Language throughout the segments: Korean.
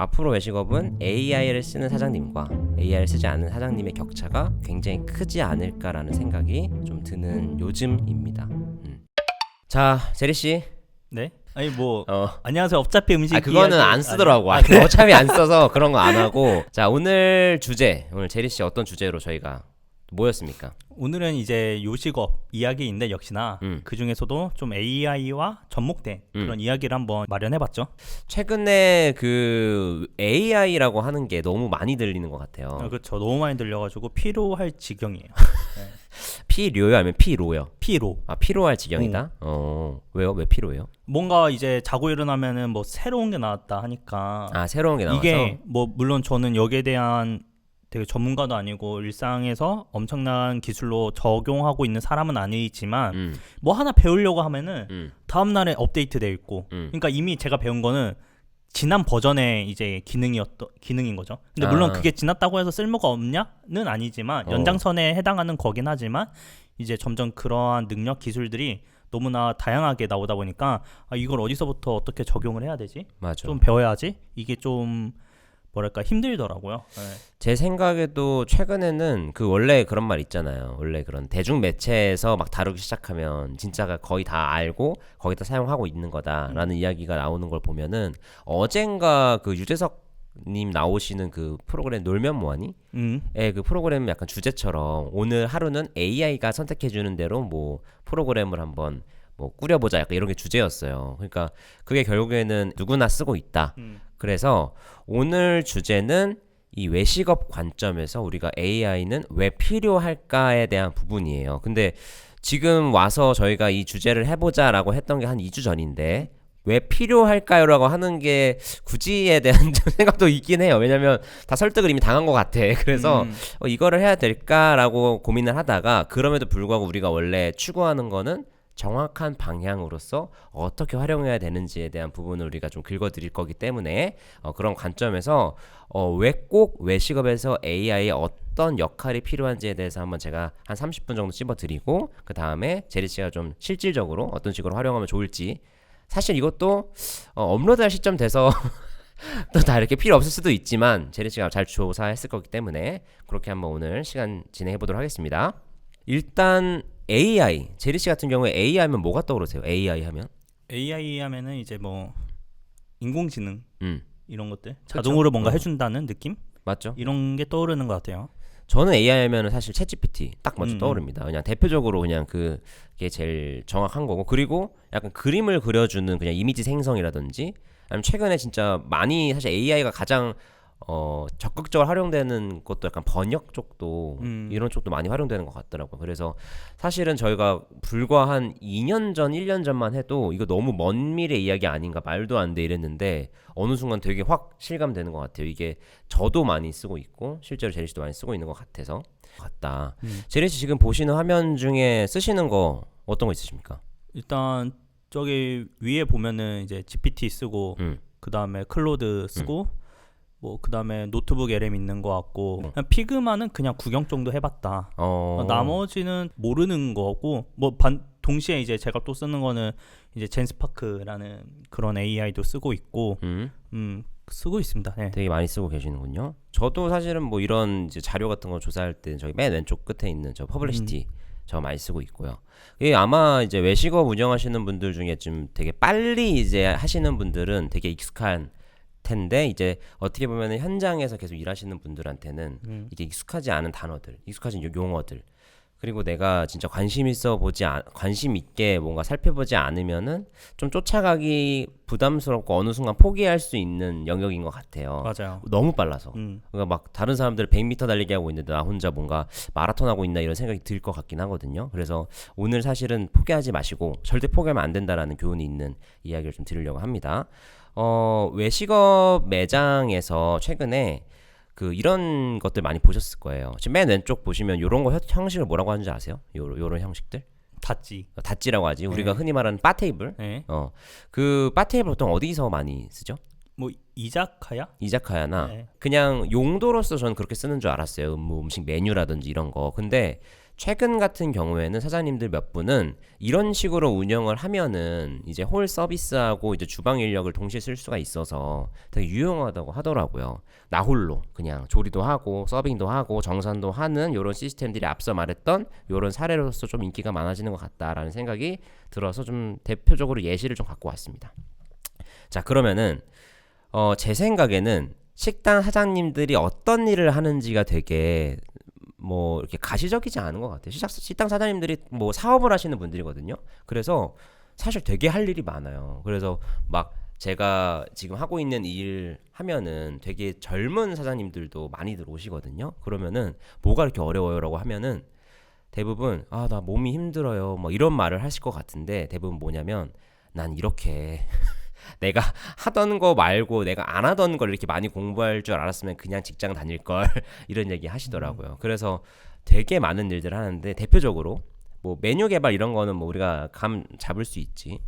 앞으로 외식업은 AI를 쓰는 사장님과 AI를 쓰지 않는 사장님의 격차가 굉장히 크지 않을까라는 생각이 좀 드는 요즘입니다. 자, 제리 씨. 네? 아니 뭐 안녕하세요. 어차피 음식 그거는 안 쓰더라고. 어차피 안 써서 그런 거 안 하고. 자, 오늘 제리 씨 어떤 주제로 저희가 모였습니까? 오늘은 이제 요식업 이야기인데 역시나 그 중에서도 좀 AI와 접목된 그런 이야기를 한번 마련해봤죠. 최근에 그 AI라고 하는 게 너무 많이 들리는 것 같아요. 그렇죠. 너무 많이 들려가지고 피로할 지경이에요. 네. 피료요 아니면 피로요? 피로. 피로할 지경이다? 왜요? 왜 피로예요? 뭔가 이제 자고 일어나면은 뭐 새로운 게 나왔다 하니까. 새로운 게 나와서? 이게 뭐 물론 저는 여기에 대한 되게 전문가도 아니고 일상에서 엄청난 기술로 적용하고 있는 사람은 아니지만 뭐 하나 배우려고 하면은 다음날에 업데이트 되어 있고 그러니까 이미 제가 배운 거는 지난 버전의 이제 기능인 거죠. 근데 물론 그게 지났다고 해서 쓸모가 없냐는 아니지만 연장선에 해당하는 거긴 하지만 이제 점점 그러한 능력 기술들이 너무나 다양하게 나오다 보니까 이걸 어디서부터 어떻게 적용을 해야 되지? 맞아. 좀 배워야지? 이게 좀 뭐랄까 힘들더라고요. 네. 제 생각에도 최근에는 그 원래 그런 말 있잖아요. 원래 그런 대중 매체에서 막 다루기 시작하면 진짜가 거의 다 알고 거의 다 사용하고 있는 거다라는 이야기가 나오는 걸 보면은 어젠가 그 유재석 님 나오시는 그 프로그램 놀면 뭐하니? 그 프로그램 약간 주제처럼 오늘 하루는 AI가 선택해주는 대로 뭐 프로그램을 한번 뭐 꾸려보자 약간 이런 게 주제였어요. 그러니까 그게 결국에는 누구나 쓰고 있다. 그래서 오늘 주제는 이 외식업 관점에서 우리가 AI는 왜 필요할까에 대한 부분이에요. 근데 지금 와서 저희가 이 주제를 해보자라고 했던 게 한 2주 전인데 왜 필요할까요라고 하는 게 굳이에 대한 생각도 있긴 해요. 왜냐면 다 설득을 이미 당한 것 같아. 그래서 이거를 해야 될까라고 고민을 하다가 그럼에도 불구하고 우리가 원래 추구하는 거는 정확한 방향으로서 어떻게 활용해야 되는지에 대한 부분을 우리가 좀 긁어드릴 거기 때문에 그런 관점에서 왜 꼭 외식업에서 AI의 어떤 역할이 필요한지에 대해서 한번 제가 한 30분 정도 찝어드리고 그 다음에 제리 씨가 좀 실질적으로 어떤 식으로 활용하면 좋을지 사실 이것도 업로드할 시점 돼서 또 다 이렇게 필요 없을 수도 있지만 제리 씨가 잘 조사했을 거기 때문에 그렇게 한번 오늘 시간 진행해 보도록 하겠습니다. 일단 AI, 제리 씨 같은 경우에 AI 하면 뭐가 떠오르세요? AI 하면은 이제 뭐 인공지능 이런 것들 그쵸? 자동으로 뭔가 해준다는 느낌? 맞죠? 이런 게 떠오르는 것 같아요. 저는 AI 하면은 사실 챗GPT 딱 먼저 떠오릅니다. 그냥 대표적으로 그냥 그게 제일 정확한 거고 그리고 약간 그림을 그려주는 그냥 이미지 생성이라든지 아니면 최근에 진짜 많이 사실 AI가 가장 적극적으로 활용되는 것도 약간 번역 쪽도 이런 쪽도 많이 활용되는 것 같더라고요. 그래서 사실은 저희가 불과 한 2년 전, 1년 전만 해도 이거 너무 먼 미래 이야기 아닌가 말도 안 돼 이랬는데 어느 순간 되게 확 실감되는 것 같아요. 이게 저도 많이 쓰고 있고 실제로 제리 씨도 많이 쓰고 있는 것 같아서 같다. 제리 씨 지금 보시는 화면 중에 쓰시는 거 어떤 거 있으십니까? 일단 저기 위에 보면은 이제 GPT 쓰고 그 다음에 클로드 쓰고 뭐 그 다음에 노트북 LM 있는 거 같고 그냥 피그마는 그냥 구경 정도 해봤다. 나머지는 모르는 거고 뭐 동시에 이제 제가 또 쓰는 거는 이제 젠스파크라는 그런 AI도 쓰고 있고 쓰고 있습니다. 네. 되게 많이 쓰고 계시는군요. 저도 사실은 뭐 이런 이제 자료 같은 거 조사할 때 저기 맨 왼쪽 끝에 있는 저 퍼블리시티 저 많이 쓰고 있고요. 이게 아마 이제 외식업 운영하시는 분들 중에 좀 되게 빨리 이제 하시는 분들은 되게 익숙한 텐데 이제 어떻게 보면 현장에서 계속 일하시는 분들한테는 이게 익숙하지 않은 단어들, 익숙하지 용어들 그리고 내가 진짜 관심 있게 뭔가 살펴보지 않으면은 좀 쫓아가기 부담스럽고 어느 순간 포기할 수 있는 영역인 것 같아요. 맞아요. 너무 빨라서. 그러니까 막 다른 사람들 100m 달리기 하고 있는데 나 혼자 뭔가 마라톤 하고 있나 이런 생각이 들 것 같긴 하거든요. 그래서 오늘 사실은 포기하지 마시고 절대 포기하면 안 된다라는 교훈이 있는 이야기를 좀 드리려고 합니다. 외식업 매장에서 최근에 이런 것들 많이 보셨을 거예요. 지금 맨 왼쪽 보시면 이런 거 형식을 뭐라고 하는지 아세요? 요런 형식들? 닷지라고 하지. 우리가 흔히 말하는 바 테이블. 네. 그 바 테이블 보통 어디서 많이 쓰죠? 뭐 이자카야나 그냥 용도로서 저는 그렇게 쓰는 줄 알았어요. 뭐 음식 메뉴라든지 이런 거. 근데 최근 같은 경우에는 사장님들 몇 분은 이런 식으로 운영을 하면은 이제 홀 서비스하고 이제 주방 인력을 동시에 쓸 수가 있어서 되게 유용하다고 하더라고요. 나 홀로 그냥 조리도 하고 서빙도 하고 정산도 하는 이런 시스템들이 앞서 말했던 이런 사례로서 좀 인기가 많아지는 것 같다라는 생각이 들어서 좀 대표적으로 예시를 좀 갖고 왔습니다. 자, 그러면은 제 생각에는 식당 사장님들이 어떤 일을 하는지가 되게 뭐 이렇게 가시적이지 않은 것 같아요. 식당 사장님들이 뭐 사업을 하시는 분들이거든요. 그래서 사실 되게 할 일이 많아요. 그래서 막 제가 지금 하고 있는 일 하면은 되게 젊은 사장님들도 많이들 오시거든요. 그러면은 뭐가 이렇게 어려워요라고 하면은 대부분 나 몸이 힘들어요 뭐 이런 말을 하실 것 같은데, 대부분 뭐냐면 난 이렇게 내가 하던 거 말고 내가 안 하던 걸 이렇게 많이 공부할 줄 알았으면 그냥 직장 다닐 걸 이런 얘기 하시더라고요. 그래서 되게 많은 일들을 하는데, 대표적으로 뭐 메뉴 개발 이런 거는 뭐 우리가 감 잡을 수 있지.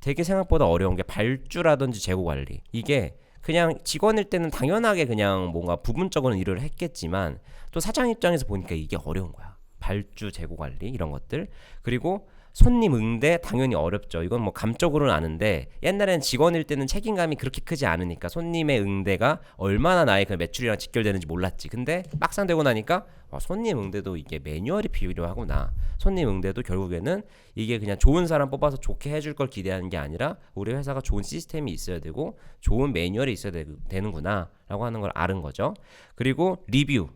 되게 생각보다 어려운 게 발주라든지 재고 관리. 이게 그냥 직원일 때는 당연하게 그냥 뭔가 부분적으로는 일을 했겠지만 또 사장 입장에서 보니까 이게 어려운 거야. 발주 재고 관리 이런 것들. 그리고 손님 응대 당연히 어렵죠. 이건 뭐 감적으로는 아는데, 옛날에는 직원일 때는 책임감이 그렇게 크지 않으니까 손님의 응대가 얼마나 나의 그 매출이랑 직결되는지 몰랐지. 근데 막상 되고 나니까 손님 응대도 이게 매뉴얼이 필요하구나. 손님 응대도 결국에는 이게 그냥 좋은 사람 뽑아서 좋게 해줄 걸 기대하는 게 아니라 우리 회사가 좋은 시스템이 있어야 되고 좋은 매뉴얼이 있어야 되는구나 라고 하는 걸 아는 거죠. 그리고 리뷰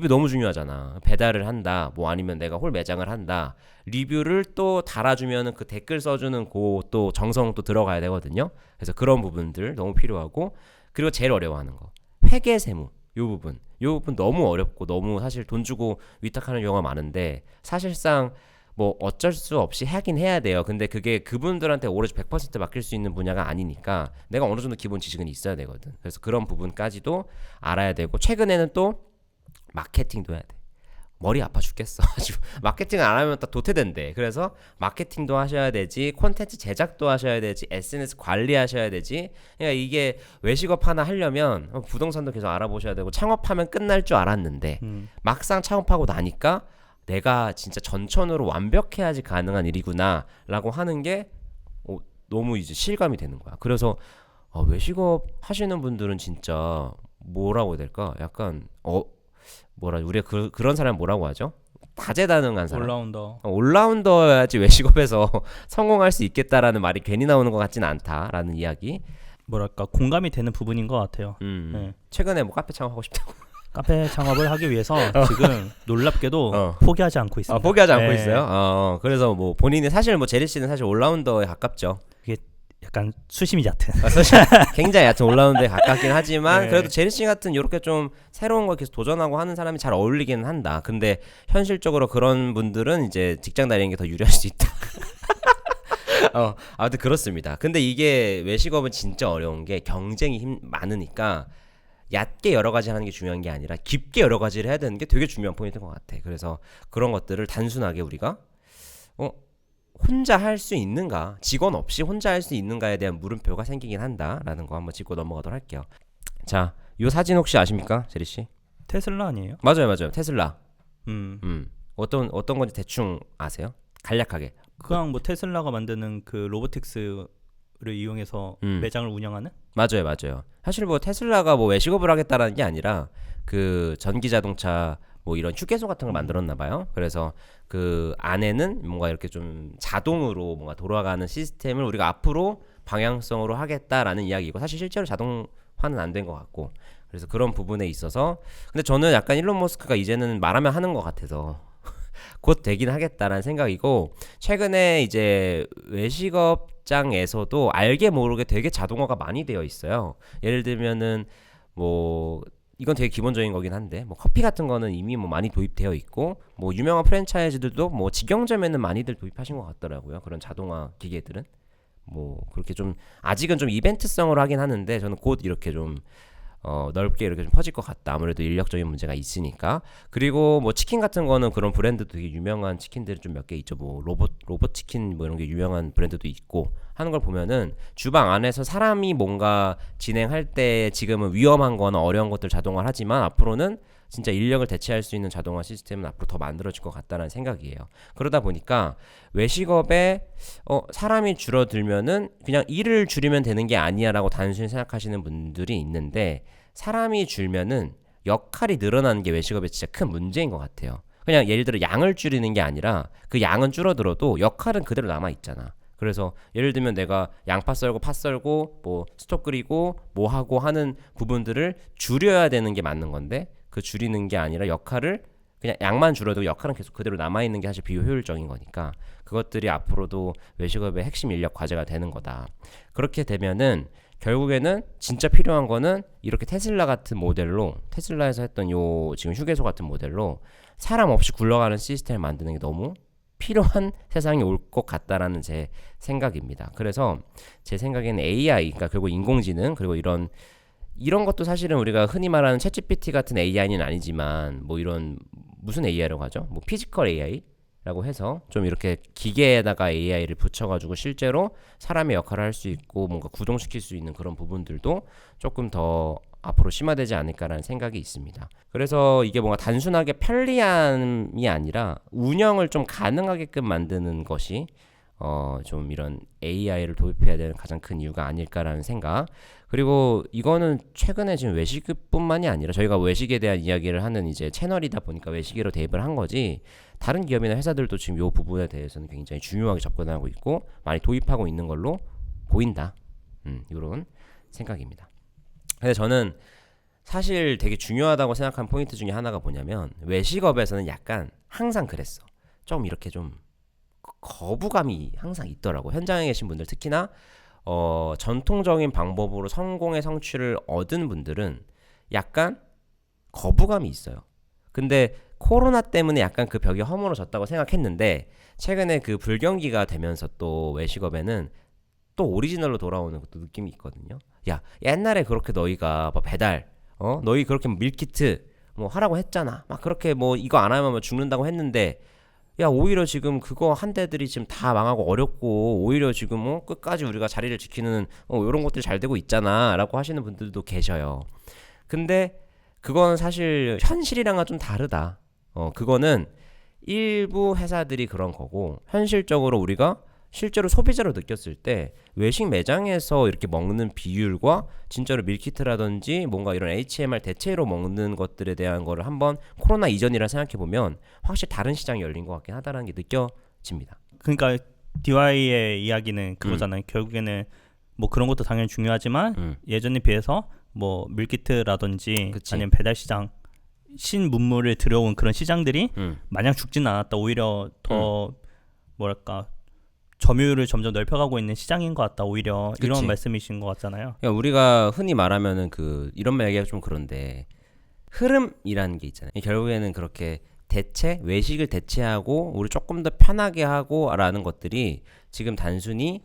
너무 중요하잖아. 배달을 한다 뭐 아니면 내가 홀 매장을 한다, 리뷰를 또 달아주면은 그 댓글 써주는 또 정성 또 들어가야 되거든요. 그래서 그런 부분들 너무 필요하고, 그리고 제일 어려워하는 거 회계 세무 요 부분 너무 어렵고 너무 사실 돈 주고 위탁하는 경우가 많은데 사실상 뭐 어쩔 수 없이 하긴 해야 돼요. 근데 그게 그분들한테 오로지 100% 맡길 수 있는 분야가 아니니까 내가 어느 정도 기본 지식은 있어야 되거든. 그래서 그런 부분까지도 알아야 되고, 최근에는 또 마케팅도 해야 돼. 머리 아파 죽겠어. 아주 마케팅을 안 하면 딱 도태된대. 그래서 마케팅도 하셔야 되지, 콘텐츠 제작도 하셔야 되지, SNS 관리하셔야 되지. 그러니까 이게 외식업 하나 하려면 부동산도 계속 알아보셔야 되고, 창업하면 끝날 줄 알았는데 막상 창업하고 나니까 내가 진짜 전천후로 완벽해야지 가능한 일이구나 라고 하는 게 너무 이제 실감이 되는 거야. 그래서 외식업 하시는 분들은 진짜 뭐라고 해야 될까? 약간 우리가 그런 사람 뭐라고 하죠? 다재다능한 사람. 올라운더야지 외식업에서 성공할 수 있겠다라는 말이 괜히 나오는 것 같지는 않다라는 이야기. 뭐랄까 공감이 되는 부분인 것 같아요. 네. 최근에 뭐 카페 창업하고 싶다고. 카페 창업을 하기 위해서 지금 놀랍게도 포기하지 않고 있습니다. 포기하지 않고 있어요. 그래서 뭐 본인이 사실 뭐 제리 씨는 사실 올라운더에 가깝죠. 이게 약간 수심이 얕은. 굉장히 얕은 올라운더에 가깝긴 하지만 그래도 제리 씨 같은 이렇게 좀 새로운 거 계속 도전하고 하는 사람이 잘 어울리기는 한다. 근데 현실적으로 그런 분들은 이제 직장 다니는 게 더 유리할 수 있다. 아무튼 그렇습니다. 근데 이게 외식업은 진짜 어려운 게 경쟁이 많으니까 얕게 여러 가지 하는 게 중요한 게 아니라 깊게 여러 가지를 해야 되는 게 되게 중요한 포인트인 것 같아. 그래서 그런 것들을 단순하게 우리가 혼자 할 수 있는가, 직원 없이 혼자 할 수 있는가에 대한 물음표가 생기긴 한다라는 거 한번 짚고 넘어가도록 할게요. 자, 이 사진 혹시 아십니까, 제리 씨? 테슬라 아니에요? 맞아요. 테슬라. 어떤 건지 대충 아세요? 간략하게. 그냥 뭐 테슬라가 만드는 그 로보틱스를 이용해서 매장을 운영하는? 맞아요. 사실 뭐 테슬라가 뭐 외식업을 하겠다라는 게 아니라 그 전기 자동차 뭐 이런 휴게소 같은 걸 만들었나 봐요. 그래서 그 안에는 뭔가 이렇게 좀 자동으로 뭔가 돌아가는 시스템을 우리가 앞으로 방향성으로 하겠다라는 이야기고, 사실 실제로 자동화는 안 된 것 같고, 그래서 그런 부분에 있어서 근데 저는 약간 일론 머스크가 이제는 말하면 하는 것 같아서 곧 되긴 하겠다라는 생각이고, 최근에 이제 외식업장에서도 알게 모르게 되게 자동화가 많이 되어 있어요. 예를 들면은 뭐 이건 되게 기본적인 거긴 한데 뭐 커피 같은 거는 이미 뭐 많이 도입되어 있고, 뭐 유명한 프랜차이즈들도 뭐 직영점에는 많이들 도입하신 것 같더라고요. 그런 자동화 기계들은 뭐 그렇게 좀 아직은 좀 이벤트성으로 하긴 하는데, 저는 곧 이렇게 좀 넓게 이렇게 좀 퍼질 것 같다. 아무래도 인력적인 문제가 있으니까. 그리고 뭐 치킨 같은 거는 그런 브랜드도 되게 유명한 치킨들이 좀 몇 개 있죠. 뭐 로봇 치킨 뭐 이런 게 유명한 브랜드도 있고 하는 걸 보면은 주방 안에서 사람이 뭔가 진행할 때 지금은 위험한 거나 어려운 것들 자동화를 하지만 앞으로는 진짜 인력을 대체할 수 있는 자동화 시스템은 앞으로 더 만들어질 것 같다는 생각이에요. 그러다 보니까 외식업에 사람이 줄어들면은 그냥 일을 줄이면 되는 게 아니야라고 단순히 생각하시는 분들이 있는데, 사람이 줄면은 역할이 늘어나는 게 외식업의 진짜 큰 문제인 것 같아요. 그냥 예를 들어 양을 줄이는 게 아니라 그 양은 줄어들어도 역할은 그대로 남아 있잖아. 그래서 예를 들면 내가 양파 썰고 파 썰고 뭐 스톡 끓이고 뭐 하고 하는 부분들을 줄여야 되는 게 맞는 건데, 그 줄이는 게 아니라 역할을 그냥 양만 줄어도 역할은 계속 그대로 남아 있는 게 사실 비효율적인 거니까, 그것들이 앞으로도 외식업의 핵심 인력 과제가 되는 거다. 그렇게 되면은 결국에는 진짜 필요한 거는 이렇게 테슬라 같은 모델로, 테슬라에서 했던 요 지금 휴게소 같은 모델로 사람 없이 굴러가는 시스템을 만드는 게 너무 필요한 세상이 올 것 같다라는 제 생각입니다. 그래서 제 생각에는 AI, 그러니까 결국 인공지능, 그리고 이런 것도 사실은 우리가 흔히 말하는 챗GPT 같은 AI는 아니지만, 뭐 이런 무슨 AI라고 하죠? 뭐 피지컬 AI라고 해서 좀 이렇게 기계에다가 AI를 붙여가지고 실제로 사람의 역할을 할 수 있고 뭔가 구동시킬 수 있는 그런 부분들도 조금 더 앞으로 심화되지 않을까라는 생각이 있습니다. 그래서 이게 뭔가 단순하게 편리함이 아니라 운영을 좀 가능하게끔 만드는 것이 좀 이런 AI를 도입해야 되는 가장 큰 이유가 아닐까라는 생각. 그리고 이거는 최근에 지금 외식뿐만이 아니라 저희가 외식에 대한 이야기를 하는 이제 채널이다 보니까 외식으로 대입을 한 거지, 다른 기업이나 회사들도 지금 이 부분에 대해서는 굉장히 중요하게 접근하고 있고 많이 도입하고 있는 걸로 보인다. 이런 생각입니다. 근데 저는 사실 되게 중요하다고 생각한 포인트 중에 하나가 뭐냐면, 외식업에서는 약간 항상 그랬어. 좀 이렇게 좀 거부감이 항상 있더라고. 현장에 계신 분들, 특히나 전통적인 방법으로 성공의 성취를 얻은 분들은 약간 거부감이 있어요. 근데 코로나 때문에 약간 그 벽이 허물어졌다고 생각했는데, 최근에 그 불경기가 되면서 또 외식업에는 또 오리지널로 돌아오는 것도 느낌이 있거든요. 야, 옛날에 그렇게 너희가 뭐 배달, 너희 그렇게 밀키트 뭐 하라고 했잖아. 막 그렇게 뭐 이거 안 하면 뭐 죽는다고 했는데, 야, 오히려 지금 그거 한 대들이 지금 다 망하고 어렵고, 오히려 지금 끝까지 우리가 자리를 지키는 이런 것들이 잘 되고 있잖아 라고 하시는 분들도 계셔요. 근데 그건 사실 현실이랑은 좀 다르다. 그거는 일부 회사들이 그런 거고, 현실적으로 우리가 실제로 소비자로 느꼈을 때 외식 매장에서 이렇게 먹는 비율과 진짜로 밀키트라든지 뭔가 이런 HMR 대체로 먹는 것들에 대한 거를 한번 코로나 이전이라 생각해보면 확실히 다른 시장이 열린 것 같긴 하다는 게 느껴집니다. 그러니까 DY의 이야기는 그거잖아요. 결국에는 뭐 그런 것도 당연히 중요하지만 예전에 비해서 뭐 밀키트라든지 그치. 아니면 배달 시장, 신문물을 들여온 그런 시장들이 마냥 죽지는 않았다. 오히려 더 뭐랄까 점유율을 점점 넓혀가고 있는 시장인 것 같다. 오히려 그치. 이런 말씀이신 것 같잖아요. 그러니까 우리가 흔히 말하면은 이런 말 얘기가 좀 그런데, 흐름이라는 게 있잖아요. 결국에는 그렇게 외식을 대체하고 우리 조금 더 편하게 하고라는 것들이 지금 단순히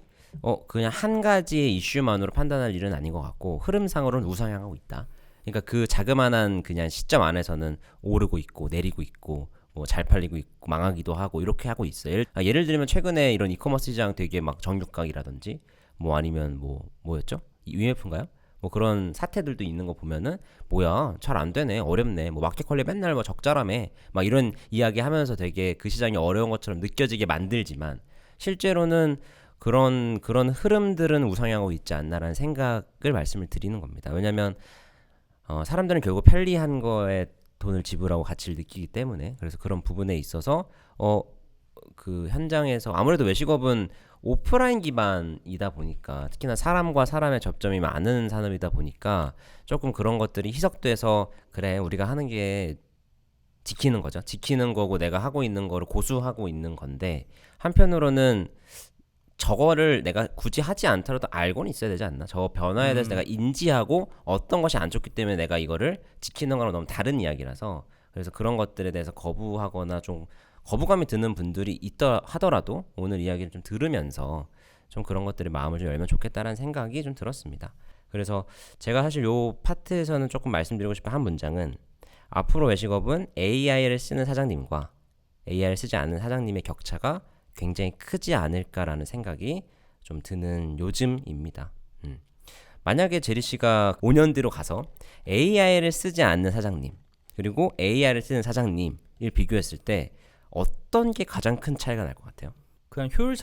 그냥 한 가지의 이슈만으로 판단할 일은 아닌 것 같고, 흐름상으로는 우상향하고 있다. 그러니까 그 자그마한 그냥 시점 안에서는 오르고 있고 내리고 있고 뭐 잘 팔리고 있고 망하기도 하고 이렇게 하고 있어요. 예를 들면 최근에 이런 이커머스 시장 되게 막 정육각이라든지 뭐 아니면 뭐였죠? UMF인가요? 뭐 그런 사태들도 있는 거 보면은 뭐야 잘 안 되네, 어렵네, 뭐 마켓 컬리 맨날 뭐 적자라며 막 이런 이야기 하면서 되게 그 시장이 어려운 것처럼 느껴지게 만들지만, 실제로는 그런 흐름들은 우상향하고 있지 않나라는 생각을 말씀을 드리는 겁니다. 왜냐면 사람들은 결국 편리한 거에 돈을 지불하고 가치를 느끼기 때문에, 그래서 그런 부분에 있어서 그 현장에서 아무래도 외식업은 오프라인 기반이다 보니까, 특히나 사람과 사람의 접점이 많은 산업이다 보니까 조금 그런 것들이 희석돼서, 그래 우리가 하는 게 지키는 거죠. 지키는 거고 내가 하고 있는 거를 고수하고 있는 건데, 한편으로는 저거를 내가 굳이 하지 않더라도 알고는 있어야 되지 않나? 저 변화에 대해서 내가 인지하고 어떤 것이 안 좋기 때문에 내가 이거를 지키는 거랑 너무 다른 이야기라서, 그래서 그런 것들에 대해서 거부하거나 좀 거부감이 드는 분들이 있다 하더라도 오늘 이야기를 좀 들으면서 좀 그런 것들이 마음을 좀 열면 좋겠다라는 생각이 좀 들었습니다. 그래서 제가 사실 요 파트에서는 조금 말씀드리고 싶은 한 문장은, 앞으로 외식업은 AI를 쓰는 사장님과 AI를 쓰지 않는 사장님의 격차가 굉장히 크지 않을까라는 생각이 좀 드는 요즘입니다. 만약에 제리 씨가 5년 뒤로 가서 AI를 쓰지 않는 사장님, 그리고 AI를 쓰는 사장님을 비교했을 때 어떤 게 가장 큰 차이가 날 것 같아요? 그냥 효율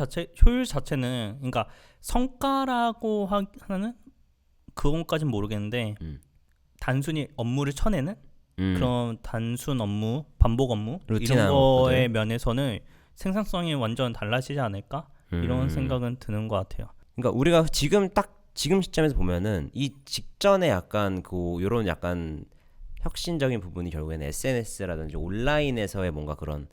자체는 그러니까 성과라고 하는 그건까진 모르겠는데 단순히 업무를 쳐내는 그런 단순 업무, 반복 업무 이런 루틴한 거의 업무들. 면에서는 생산성이 완전 달라지지 않을까 이런 생각은 드는 것 같아요. 그러니까 우리가 지금 시점에서 보면은 이 직전에 약간 그 요런 약간 혁신적인 부분이 결국에는 SNS라든지 온라인에서의 뭔가 그런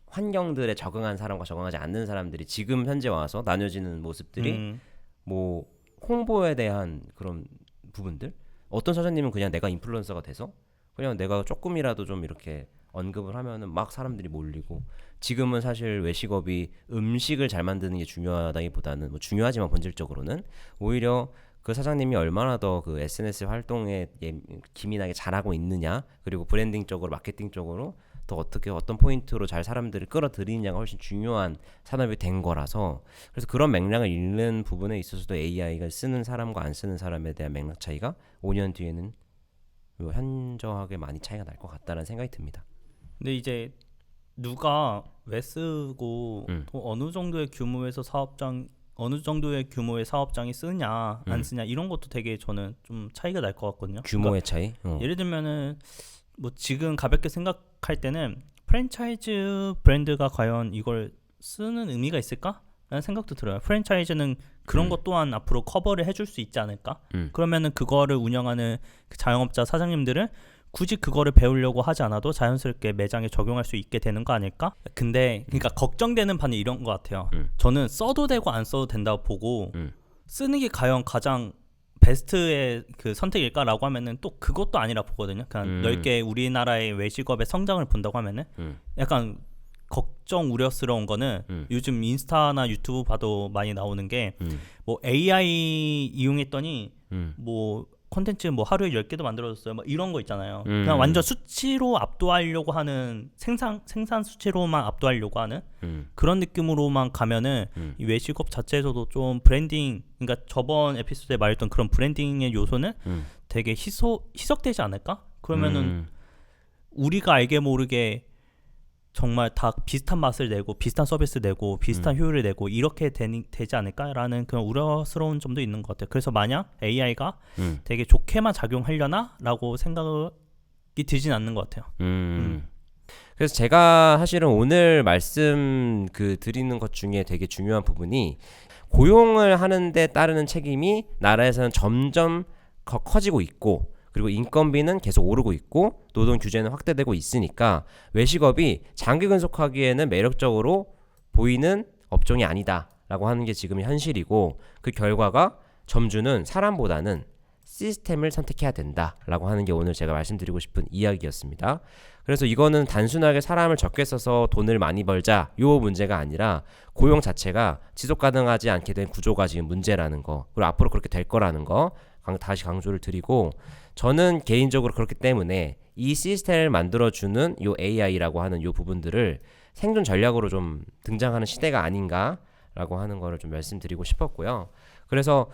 환경들에 적응한 사람과 적응하지 않는 사람들이 지금 현재 와서 나뉘어지는 모습들이 뭐 홍보에 대한 그런 부분들, 어떤 사장님은 그냥 내가 인플루언서가 돼서 그냥 내가 조금이라도 좀 이렇게 언급을 하면은 막 사람들이 몰리고, 지금은 사실 외식업이 음식을 잘 만드는 게 중요하다기보다는 뭐 중요하지만 본질적으로는 오히려 그 사장님이 얼마나 더 그 SNS 활동에 기민하게 잘하고 있느냐, 그리고 브랜딩 쪽으로 마케팅 쪽으로 더 어떻게 어떤 포인트로 잘 사람들을 끌어들이느냐가 훨씬 중요한 산업이 된 거라서, 그래서 그런 맥락을 읽는 부분에 있어서도 AI가 쓰는 사람과 안 쓰는 사람에 대한 맥락 차이가 5년 뒤에는 현저하게 많이 차이가 날 것 같다는 생각이 듭니다. 근데 이제 누가 왜 쓰고 또 어느 정도의 규모의 사업장이 쓰냐 안 쓰냐 이런 것도 되게 저는 좀 차이가 날 것 같거든요. 규모의 그러니까 차이? 예를 들면은 뭐 지금 가볍게 생각할 때는 프랜차이즈 브랜드가 과연 이걸 쓰는 의미가 있을까? 라는 생각도 들어요. 프랜차이즈는 그런 것 또한 앞으로 커버를 해줄 수 있지 않을까? 그러면은 그거를 운영하는 그 자영업자 사장님들은 굳이 그거를 배우려고 하지 않아도 자연스럽게 매장에 적용할 수 있게 되는 거 아닐까? 근데 그러니까 걱정되는 바는 이런 것 같아요. 저는 써도 되고 안 써도 된다고 보고 쓰는 게 과연 가장 베스트의 그 선택일까라고 하면은 또 그것도 아니라 보거든요. 그냥 넓게 우리나라의 외식업의 성장을 본다고 하면은 약간 걱정 우려스러운 거는 요즘 인스타나 유튜브 봐도 많이 나오는 게 뭐 AI 이용했더니 뭐 콘텐츠 뭐 하루에 10개도 만들어졌어요. 뭐 이런 거 있잖아요. 그냥 완전 수치로 압도하려고 하는 생산 수치로만 압도하려고 하는 그런 느낌으로만 가면은 이 외식업 자체에서도 좀 브랜딩, 그러니까 저번 에피소드에 말했던 그런 브랜딩의 요소는 되게 희석되지 않을까? 그러면은 우리가 알게 모르게 정말 다 비슷한 맛을 내고 비슷한 서비스 내고 비슷한 효율을 내고 이렇게 되지 않을까라는 그런 우려스러운 점도 있는 것 같아요. 그래서 만약 AI가 되게 좋게만 작용하려나? 라고 생각이 들진 않는 것 같아요. 그래서 제가 사실은 오늘 말씀 드리는 것 중에 되게 중요한 부분이, 고용을 하는데 따르는 책임이 나라에서는 점점 커지고 있고, 그리고 인건비는 계속 오르고 있고 노동 규제는 확대되고 있으니까 외식업이 장기 근속하기에는 매력적으로 보이는 업종이 아니다라고 하는 게 지금 현실이고, 그 결과가 점주는 사람보다는 시스템을 선택해야 된다라고 하는 게 오늘 제가 말씀드리고 싶은 이야기였습니다. 그래서 이거는 단순하게 사람을 적게 써서 돈을 많이 벌자 요 문제가 아니라 고용 자체가 지속 가능하지 않게 된 구조가 지금 문제라는 거, 그리고 앞으로 그렇게 될 거라는 거 다시 강조를 드리고, 저는 개인적으로 그렇기 때문에 이 시스템을 만들어주는 요 AI라고 하는 요 부분들을 생존 전략으로 좀 등장하는 시대가 아닌가라고 하는 거를 좀 말씀드리고 싶었고요. 그래서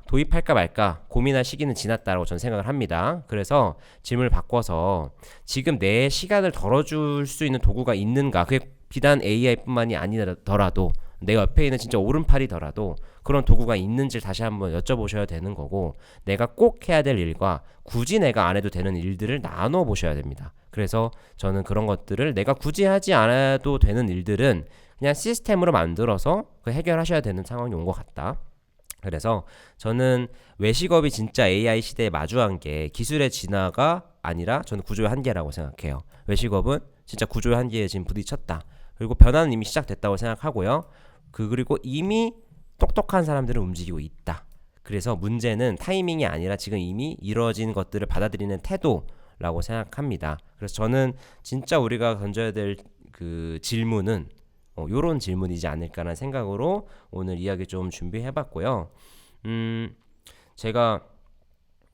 도입할까 말까 고민할 시기는 지났다라고 저는 생각을 합니다. 그래서 질문을 바꿔서 지금 내 시간을 덜어줄 수 있는 도구가 있는가, 그게 비단 AI뿐만이 아니더라도 내 옆에 있는 진짜 오른팔이더라도 그런 도구가 있는지 다시 한번 여쭤보셔야 되는 거고, 내가 꼭 해야 될 일과 굳이 내가 안 해도 되는 일들을 나눠 보셔야 됩니다. 그래서 저는 그런 것들을 내가 굳이 하지 않아도 되는 일들은 그냥 시스템으로 만들어서 해결하셔야 되는 상황이 온 것 같다. 그래서 저는 외식업이 진짜 AI 시대에 마주한 게 기술의 진화가 아니라 저는 구조의 한계라고 생각해요. 외식업은 진짜 구조의 한계에 지금 부딪혔다. 그리고 변화는 이미 시작됐다고 생각하고요. 그리고 이미 똑똑한 사람들은 움직이고 있다. 그래서 문제는 타이밍이 아니라 지금 이미 이루어진 것들을 받아들이는 태도라고 생각합니다. 그래서 저는 진짜 우리가 던져야 될 그 질문은 요런 질문이지 않을까라는 생각으로 오늘 이야기 좀 준비해봤고요. 제가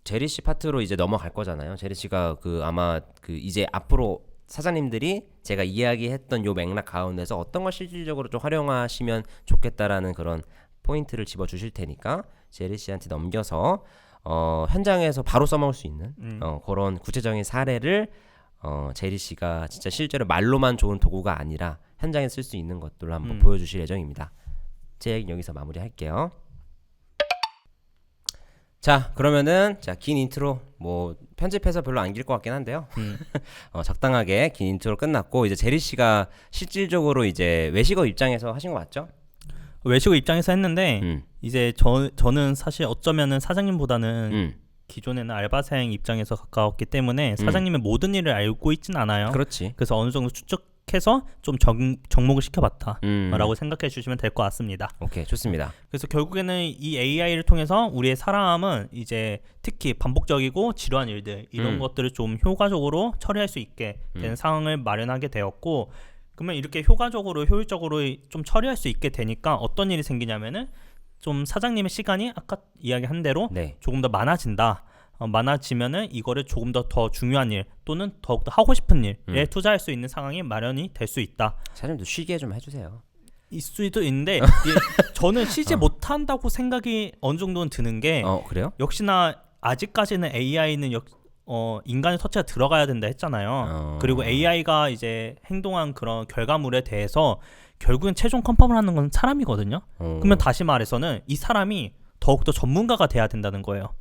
제리 씨 파트로 이제 넘어갈 거잖아요. 제리 씨가 아마 이제 앞으로 사장님들이 제가 이야기했던 요 맥락 가운데서 어떤 걸 실질적으로 좀 활용하시면 좋겠다라는 그런 포인트를 집어주실 테니까 제리 씨한테 넘겨서 현장에서 바로 써먹을 수 있는 그런 구체적인 사례를 제리 씨가 진짜 실제로 말로만 좋은 도구가 아니라 현장에 쓸 수 있는 것들로 한번 보여주실 예정입니다. 제 얘기는 여기서 마무리할게요. 자, 그러면은 긴 인트로 뭐 편집해서 별로 안 길 것 같긴 한데요. 적당하게 긴 인트로 끝났고 이제 제리 씨가 실질적으로 이제 외식어 입장에서 하신 거 맞죠? 외식어 입장에서 했는데 이제 저는 사실 어쩌면은 사장님보다는 기존에는 알바생 입장에서 가까웠기 때문에 사장님의 모든 일을 알고 있진 않아요. 그렇지. 그래서 어느 정도 추측해서 좀 접목을 시켜봤다라고 생각해 주시면 될 것 같습니다. 오케이, 좋습니다. 그래서 결국에는 이 AI를 통해서 우리의 사람은 이제 특히 반복적이고 지루한 일들 이런 것들을 좀 효과적으로 처리할 수 있게 되는 상황을 마련하게 되었고, 그러면 이렇게 효과적으로 효율적으로 좀 처리할 수 있게 되니까 어떤 일이 생기냐면은 좀 사장님의 시간이 아까 이야기한 대로 네. 조금 더 많아진다. 많아지면은 이거를 조금 더 중요한 일 또는 더욱더 하고 싶은 일에 투자할 수 있는 상황이 마련이 될 수 있다. 사장님도 쉬게 좀 해주세요. 일 수도 있는데 저는 쉬지 못한다고 생각이 어느 정도는 드는 게 그래요? 역시나 아직까지는 AI는 인간의 터치가 들어가야 된다 했잖아요. 그리고 AI가 이제 행동한 그런 결과물에 대해서 결국엔 최종 컨펌을 하는 건 사람이거든요. 그러면 다시 말해서는 이 사람이 더욱더 전문가가 돼야 된다는 거예요.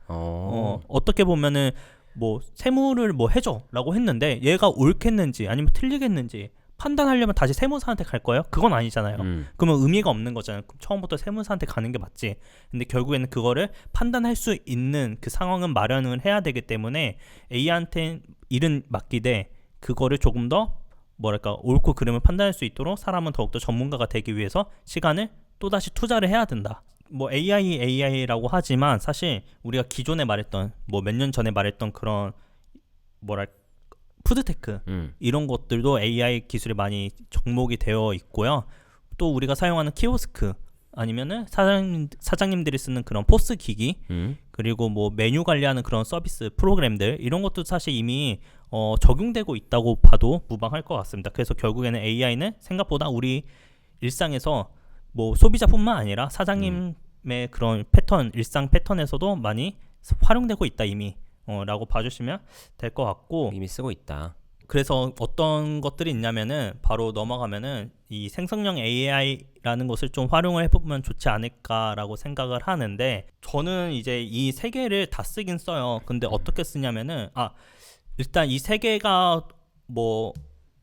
어떻게 보면은 뭐 세무를 뭐 해줘라고 했는데 얘가 옳겠는지 아니면 틀리겠는지 판단하려면 다시 세무사한테 갈 거예요? 그건 아니잖아요. 그러면 의미가 없는 거잖아요. 처음부터 세무사한테 가는 게 맞지. 근데 결국에는 그거를 판단할 수 있는 그 상황은 마련을 해야 되기 때문에 A한테 일은 맡기되 그거를 조금 더 뭐랄까 옳고 그름을 판단할 수 있도록 사람은 더욱더 전문가가 되기 위해서 시간을 또다시 투자를 해야 된다. 뭐 AI라고 하지만 사실 우리가 기존에 말했던 뭐 몇 년 전에 말했던 그런 뭐랄까 푸드테크 이런 것들도 AI 기술이 많이 접목이 되어 있고요. 또 우리가 사용하는 키오스크 아니면은 사장님들이 쓰는 그런 포스 기기 그리고 뭐 메뉴 관리하는 그런 서비스 프로그램들 이런 것도 사실 이미 적용되고 있다고 봐도 무방할 것 같습니다. 그래서 결국에는 AI는 생각보다 우리 일상에서 뭐 소비자뿐만 아니라 사장님의 그런 패턴 일상 패턴에서도 많이 활용되고 있다 이미 라고 봐주시면 될 것 같고, 이미 쓰고 있다. 그래서 어떤 것들이 있냐면은 바로 넘어가면은 이 생성형 AI라는 것을 좀 활용을 해보면 좋지 않을까라고 생각을 하는데, 저는 이제 이 세 개를 다 쓰긴 써요. 근데 어떻게 쓰냐면은 일단 이 세 개가 뭐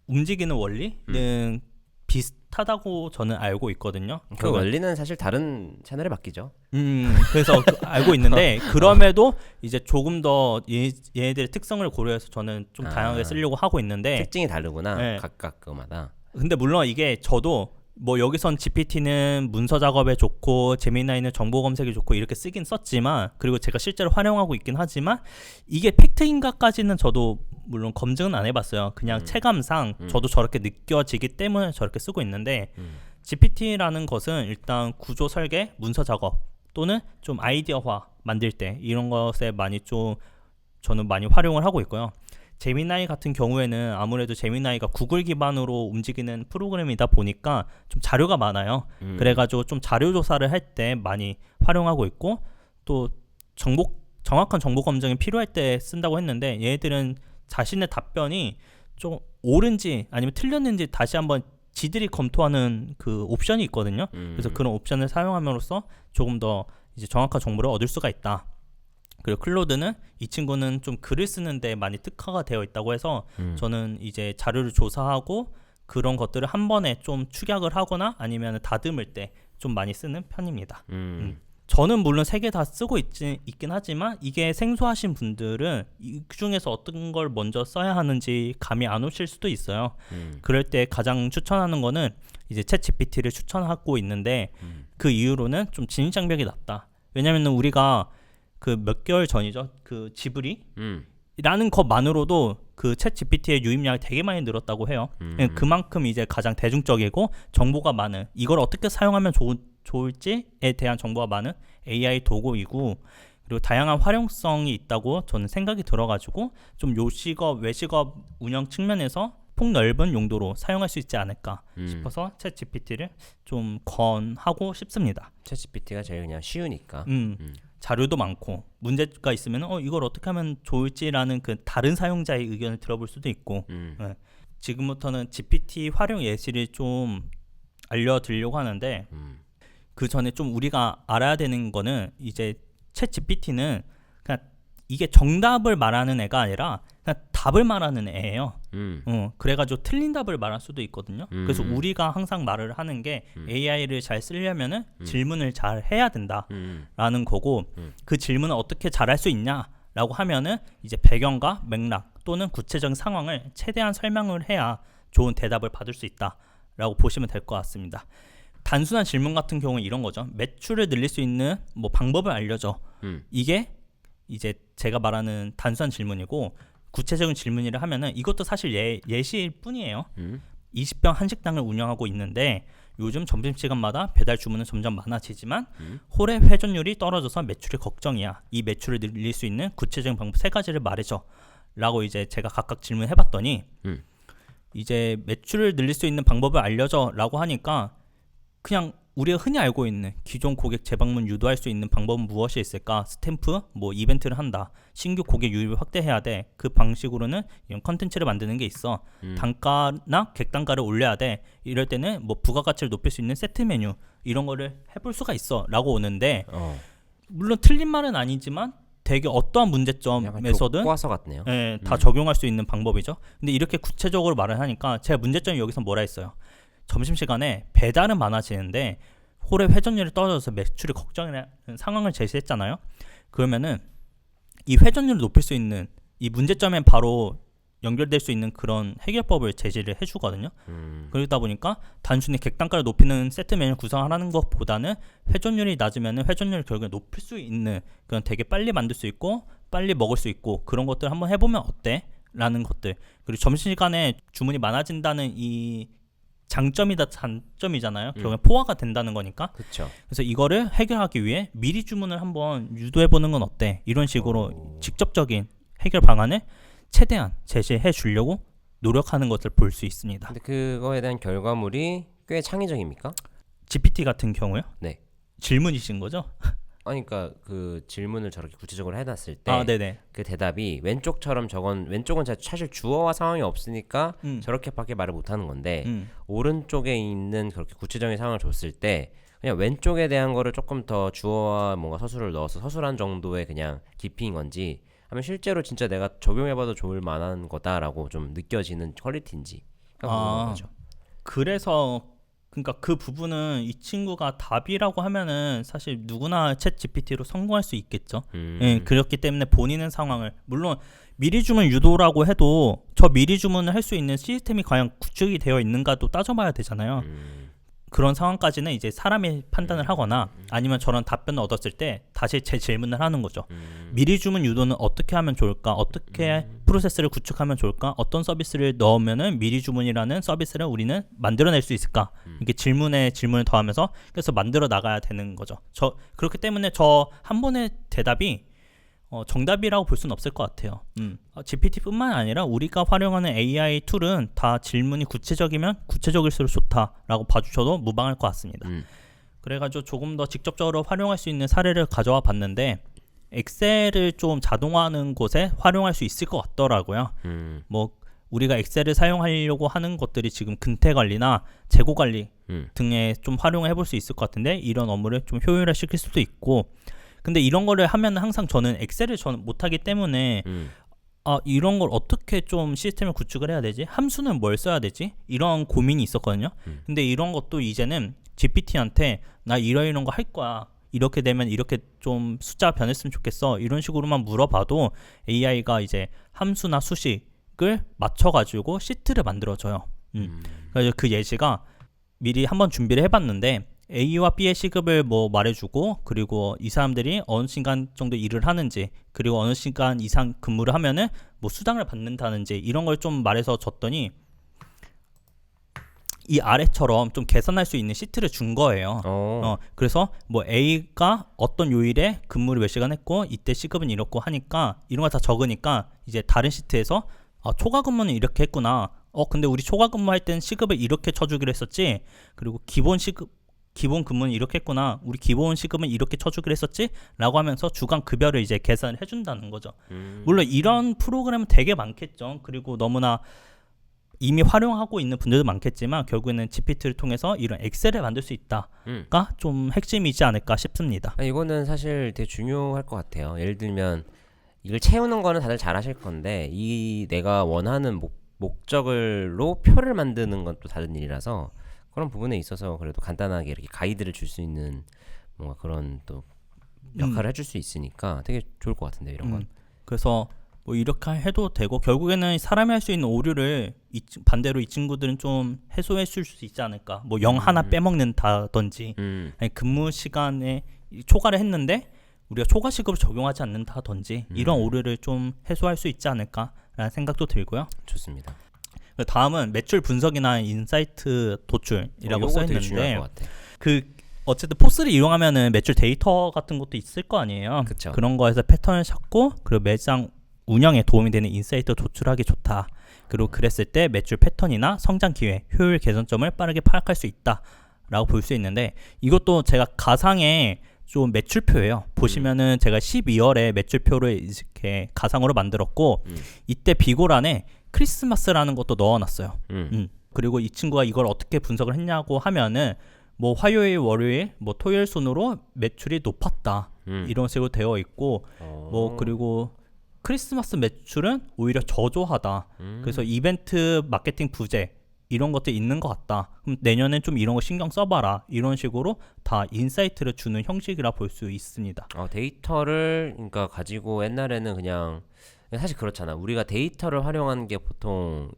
움직이는 원리는 비슷하다고 저는 알고 있거든요. 그 원리는 사실 다른 채널에 맡기죠. 그래서 알고 있는데 그럼에도 이제 조금 더 얘네들의 특성을 고려해서 저는 좀 다양하게 쓰려고 하고 있는데 특징이 다르구나. 네. 각각 그마다. 근데 물론 이게 저도 뭐 여기선 GPT는 문서 작업에 좋고 제미나이는 정보 검색에 좋고 이렇게 쓰긴 썼지만, 그리고 제가 실제로 활용하고 있긴 하지만 이게 팩트인가까지는 저도 물론 검증은 안 해봤어요. 그냥 체감상 저도 저렇게 느껴지기 때문에 저렇게 쓰고 있는데 GPT라는 것은 일단 구조 설계, 문서 작업 또는 좀 아이디어화 만들 때 이런 것에 저는 많이 활용을 하고 있고요. 제미나이 같은 경우에는 아무래도 제미나이가 구글 기반으로 움직이는 프로그램이다 보니까 좀 자료가 많아요. 그래가지고 좀 자료 조사를 할 때 많이 활용하고 있고, 또 정확한 정보 검증이 필요할 때 쓴다고 했는데 얘들은 자신의 답변이 좀 옳은지 아니면 틀렸는지 다시 한번 지들이 검토하는 그 옵션이 있거든요. 그래서 그런 옵션을 사용함으로써 조금 더 이제 정확한 정보를 얻을 수가 있다. 그리고 클로드는 이 친구는 좀 글을 쓰는데 많이 특화가 되어 있다고 해서 저는 이제 자료를 조사하고 그런 것들을 한 번에 좀 축약을 하거나 아니면 다듬을 때 좀 많이 쓰는 편입니다. 저는 물론 세 개 다 쓰고 있긴 하지만 이게 생소하신 분들은 그 중에서 어떤 걸 먼저 써야 하는지 감이 안 오실 수도 있어요. 그럴 때 가장 추천하는 거는 이제 챗GPT를 추천하고 있는데 그 이유로는 좀 진입장벽이 낮다. 왜냐면 우리가 그 몇 개월 전이죠. 그 지브리 라는 것만으로도 그 챗 GPT의 유입량이 되게 많이 늘었다고 해요. 그만큼 이제 가장 대중적이고 정보가 많은, 이걸 어떻게 사용하면 좋을지에 대한 정보가 많은 AI 도구이고, 그리고 다양한 활용성이 있다고 저는 생각이 들어가지고 좀 요식업, 외식업 운영 측면에서 폭넓은 용도로 사용할 수 있지 않을까 싶어서 챗 GPT를 좀 권하고 싶습니다. 챗 GPT가 제일 그냥 쉬우니까. 자료도 많고 문제가 있으면 이걸 어떻게 하면 좋을지라는 그 다른 사용자의 의견을 들어볼 수도 있고 네. 지금부터는 GPT 활용 예시를 좀 알려드리려고 하는데 그 전에 좀 우리가 알아야 되는 거는 이제 챗 GPT는 그냥 이게 정답을 말하는 애가 아니라 그냥 답을 말하는 애예요. 그래가지고 틀린 답을 말할 수도 있거든요. 그래서 우리가 항상 말을 하는 게 AI를 잘 쓰려면은 질문을 잘 해야 된다라는 거고 그 질문을 어떻게 잘할 수 있냐라고 하면은 이제 배경과 맥락 또는 구체적인 상황을 최대한 설명을 해야 좋은 대답을 받을 수 있다라고 보시면 될 것 같습니다. 단순한 질문 같은 경우는 이런 거죠. 매출을 늘릴 수 있는 뭐 방법을 알려줘. 이게 이제 제가 말하는 단순한 질문이고 구체적인 질문이라 하면은 이것도 사실 예시일 뿐이에요. 20평 한식당을 운영하고 있는데 요즘 점심시간마다 배달 주문은 점점 많아지지만 홀의 회전율이 떨어져서 매출이 걱정이야. 이 매출을 늘릴 수 있는 구체적인 방법 3가지를 말해줘 라고 이제 제가 각각 질문해봤더니 이제 매출을 늘릴 수 있는 방법을 알려줘 라고 하니까 그냥 우리가 흔히 알고 있는 기존 고객 재방문 유도할 수 있는 방법은 무엇이 있을까? 스탬프, 뭐 이벤트를 한다. 신규 고객 유입을 확대해야 돼. 그 방식으로는 이런 컨텐츠를 만드는 게 있어. 단가나 객단가를 올려야 돼. 이럴 때는 뭐 부가가치를 높일 수 있는 세트 메뉴 이런 거를 해볼 수가 있어 라고 오는데 물론 틀린 말은 아니지만 되게 어떠한 문제점에서든 교과서 같네요. 다 적용할 수 있는 방법이죠. 근데 이렇게 구체적으로 말을 하니까 제가 문제점이 여기서 뭐라 했어요? 점심시간에 배달은 많아지는데 홀의 회전율이 떨어져서 매출이 걱정이라는 상황을 제시했잖아요. 그러면은 이 회전율을 높일 수 있는 이 문제점에 바로 연결될 수 있는 그런 해결법을 제시를 해주거든요. 그러다 보니까 단순히 객단가를 높이는 세트 메뉴를 구성하라는 것보다는 회전율이 낮으면 회전율을 결국에 높일 수 있는 그런 되게 빨리 만들 수 있고 빨리 먹을 수 있고 그런 것들 한번 해보면 어때? 라는 것들. 그리고 점심시간에 주문이 많아진다는 이 장점이다 단점이잖아요. 결국에 포화가 된다는 거니까. 그쵸. 그래서 이거를 해결하기 위해 미리 주문을 한번 유도해보는 건 어때? 이런 식으로 직접적인 해결 방안을 최대한 제시해 주려고 노력하는 것을 볼 수 있습니다. 근데 그거에 대한 결과물이 꽤 창의적입니까? GPT 같은 경우요? 네. 질문이신 거죠? 아니 그러니까 그 질문을 저렇게 구체적으로 해놨을 때 네네. 그 대답이 왼쪽처럼 왼쪽은 사실 주어와 상황이 없으니까 저렇게밖에 말을 못하는 건데 오른쪽에 있는 그렇게 구체적인 상황을 줬을 때 그냥 왼쪽에 대한 거를 조금 더 주어와 뭔가 서술을 넣어서 서술한 정도의 그냥 깊이인 건지 하면 실제로 진짜 내가 적용해봐도 좋을 만한 거다라고 좀 느껴지는 퀄리티인지 궁금한 거죠. 그래서 그러니까 그 부분은 이 친구가 답이라고 하면은 사실 누구나 챗 GPT로 성공할 수 있겠죠. 예, 그렇기 때문에 본인의 상황을 물론 미리 주문 유도라고 해도 저 미리 주문을 할 수 있는 시스템이 과연 구축이 되어 있는가도 따져봐야 되잖아요. 그런 상황까지는 이제 사람이 판단을 하거나 아니면 저런 답변을 얻었을 때 다시 재질문을 하는 거죠. 미리 주문 유도는 어떻게 하면 좋을까? 어떻게 프로세스를 구축하면 좋을까? 어떤 서비스를 넣으면은 미리 주문이라는 서비스를 우리는 만들어낼 수 있을까? 이렇게 질문에 질문을 더하면서 그래서 만들어 나가야 되는 거죠. 그렇기 때문에 저 한 번의 대답이 정답이라고 볼 수는 없을 것 같아요. GPT뿐만 아니라 우리가 활용하는 AI 툴은 다 질문이 구체적이면 구체적일수록 좋다라고 봐주셔도 무방할 것 같습니다. 그래가지고 조금 더 직접적으로 활용할 수 있는 사례를 가져와 봤는데 엑셀을 좀 자동화하는 곳에 활용할 수 있을 것 같더라고요. 뭐 우리가 엑셀을 사용하려고 하는 것들이 지금 근태 관리나 재고 관리 등에 좀 활용해 볼 수 있을 것 같은데 이런 업무를 좀 효율화시킬 수도 있고 근데 이런 거를 하면 항상 저는 엑셀을 저는 못하기 때문에 이런 걸 어떻게 좀 시스템을 구축을 해야 되지? 함수는 뭘 써야 되지? 이런 고민이 있었거든요. 근데 이런 것도 이제는 GPT한테 나 이런 거 할 거야. 이렇게 되면 이렇게 좀 숫자 변했으면 좋겠어. 이런 식으로만 물어봐도 AI가 이제 함수나 수식을 맞춰가지고 시트를 만들어줘요. 그래서 그 예시가 미리 한번 준비를 해봤는데 A와 B의 시급을 뭐 말해주고 그리고 이 사람들이 어느 시간 정도 일을 하는지 그리고 어느 시간 이상 근무를 하면은 뭐 수당을 받는다는지 이런 걸 좀 말해서 줬더니 이 아래처럼 좀 계산할 수 있는 시트를 준 거예요. 그래서 뭐 A가 어떤 요일에 근무를 몇 시간 했고 이때 시급은 이렇고 하니까 이런 거 다 적으니까 이제 다른 시트에서 초과 근무는 이렇게 했구나. 근데 우리 초과 근무할 때는 시급을 이렇게 쳐주기로 했었지. 그리고 기본 시급 기본 근무는 이렇게 했구나. 우리 기본 시급은 이렇게 쳐주기로 했었지? 라고 하면서 주간 급여를 이제 계산을 해준다는 거죠. 물론 이런 프로그램은 되게 많겠죠. 그리고 너무나 이미 활용하고 있는 분들도 많겠지만 결국에는 GPT를 통해서 이런 엑셀을 만들 수 있다가 좀 핵심이지 않을까 싶습니다. 이거는 사실 되게 중요할 것 같아요. 예를 들면 이걸 채우는 거는 다들 잘 하실 건데 이 내가 원하는 목적을로 표를 만드는 건 또 다른 일이라서 그런 부분에 있어서 그래도 간단하게 이렇게 가이드를 줄 수 있는 뭔가 그런 또 역할을 해줄 수 있으니까 되게 좋을 것 같은데 이런 건. 그래서 뭐 이렇게 해도 되고 결국에는 사람이 할 수 있는 오류를 반대로 이 친구들은 좀 해소해 줄 수 있지 않을까. 뭐 영 하나 빼먹는다든지 아니, 근무 시간에 초과를 했는데 우리가 초과 시급을 적용하지 않는다든지 이런 오류를 좀 해소할 수 있지 않을까라는 생각도 들고요. 좋습니다. 다음은 매출 분석이나 인사이트 도출이라고 써 있는데 그 어쨌든 포스를 이용하면은 매출 데이터 같은 것도 있을 거 아니에요. 그쵸. 그런 거에서 패턴을 찾고 그리고 매장 운영에 도움이 되는 인사이트 도출하기 좋다. 그리고 그랬을 때 매출 패턴이나 성장 기회, 효율 개선점을 빠르게 파악할 수 있다라고 볼 수 있는데 이것도 제가 가상의 좀 매출표예요. 보시면은 제가 12월에 매출표를 이렇게 가상으로 만들었고 이때 비고란에 크리스마스라는 것도 넣어놨어요. 그리고 이 친구가 이걸 어떻게 분석을 했냐고 하면은 뭐 화요일, 월요일, 뭐 토요일 순으로 매출이 높았다 이런 식으로 되어 있고 뭐 그리고 크리스마스 매출은 오히려 저조하다. 그래서 이벤트 마케팅 부재 이런 것도 있는 것 같다. 그럼 내년엔 좀 이런 거 신경 써봐라. 이런 식으로 다 인사이트를 주는 형식이라 볼 수 있습니다. 데이터를 그러니까 가지고 옛날에는 그냥 사실 그렇잖아. 우리가 데이터를 활용하는 게 보통